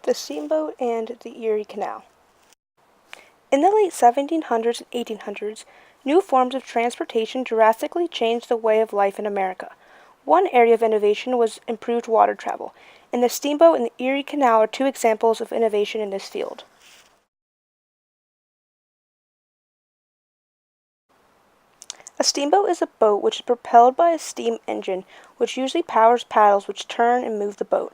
The Steamboat and the Erie Canal. In the late 1700s and 1800s, new forms of transportation drastically changed the way of life in America. One area of innovation was improved water travel, and the steamboat and the Erie Canal are two examples of innovation in this field. A steamboat is a boat which is propelled by a steam engine, which usually powers paddles which turn and move the boat,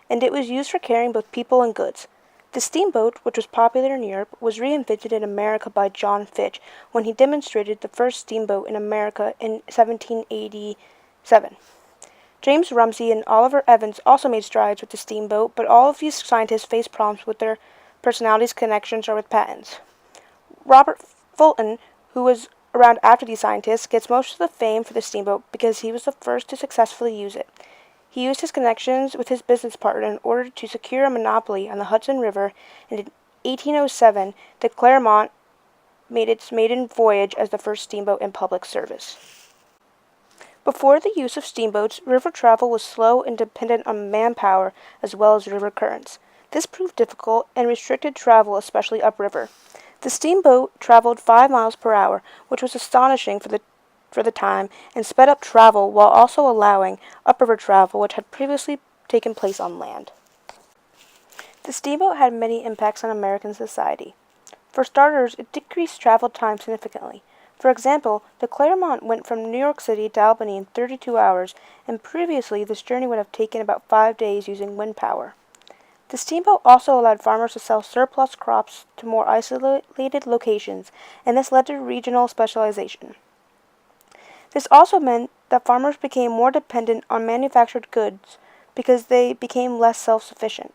and it was used for carrying both people and goods. The steamboat, which was popular in Europe, was reinvented in America by John Fitch when he demonstrated the first steamboat in America in 1787. James Rumsey and Oliver Evans also made strides with the steamboat, but all of these scientists faced problems with their personalities, connections, or with patents. Robert Fulton, who was around after these scientists, gets most of the fame for the steamboat because he was the first to successfully use it. He used his connections with his business partner in order to secure a monopoly on the Hudson River, and in 1807, the Clermont made its maiden voyage as the first steamboat in public service. Before the use of steamboats, river travel was slow and dependent on manpower as well as river currents. This proved difficult and restricted travel, especially upriver. The steamboat traveled 5 miles per hour, which was astonishing for the time, and sped up travel while also allowing upriver travel which had previously taken place on land. The steamboat had many impacts on American society. For starters, it decreased travel time significantly. For example, the Clermont went from New York City to Albany in 32 hours, and previously this journey would have taken about 5 days using wind power. The steamboat also allowed farmers to sell surplus crops to more isolated locations, and this led to regional specialization. This also meant that farmers became more dependent on manufactured goods because they became less self-sufficient.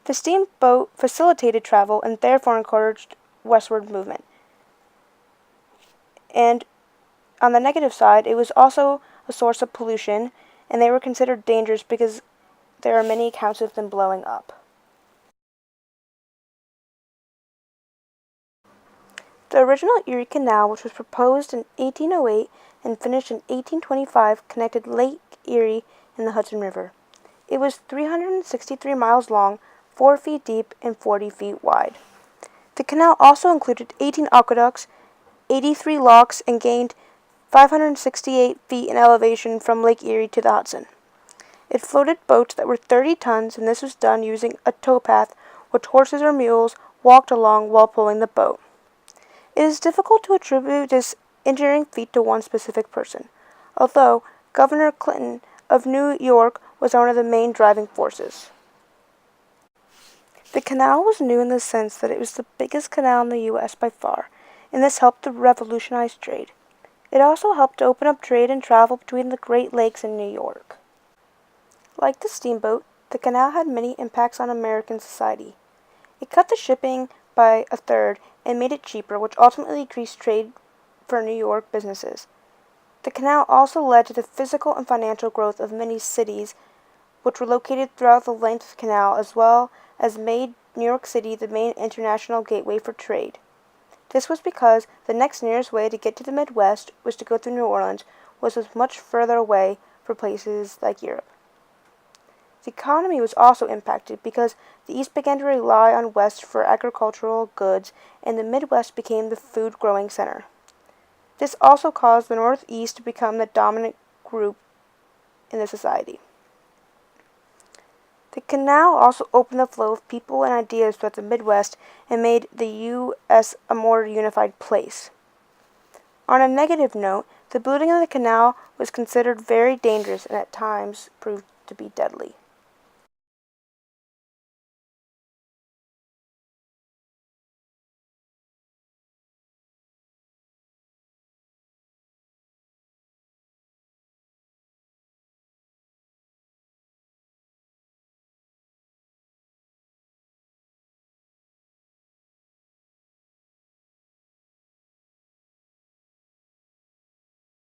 The steamboat facilitated travel and therefore encouraged westward movement. And on the negative side, it was also a source of pollution, and they were considered dangerous because there are many accounts of them blowing up. The original Erie Canal, which was proposed in 1808 and finished in 1825, connected Lake Erie and the Hudson River. It was 363 miles long, 4 feet deep, and 40 feet wide. The canal also included 18 aqueducts, 83 locks, and gained 568 feet in elevation from Lake Erie to the Hudson. It floated boats that were 30 tons, and this was done using a towpath which horses or mules walked along while pulling the boat. It is difficult to attribute this engineering feat to one specific person, although Governor Clinton of New York was one of the main driving forces. The canal was new in the sense that it was the biggest canal in the U.S. by far, and this helped to revolutionize trade. It also helped to open up trade and travel between the Great Lakes and New York. Like the steamboat, the canal had many impacts on American society. It cut the shipping by a third and made it cheaper, which ultimately increased trade for New York businesses. The canal also led to the physical and financial growth of many cities, which were located throughout the length of the canal, as well as made New York City the main international gateway for trade. This was because the next nearest way to get to the Midwest was to go through New Orleans, which was much further away for places like Europe. The economy was also impacted because the East began to rely on West for agricultural goods, and the Midwest became the food-growing center. This also caused the Northeast to become the dominant group in the society. The canal also opened the flow of people and ideas throughout the Midwest and made the U.S. a more unified place. On a negative note, the building of the canal was considered very dangerous and at times proved to be deadly.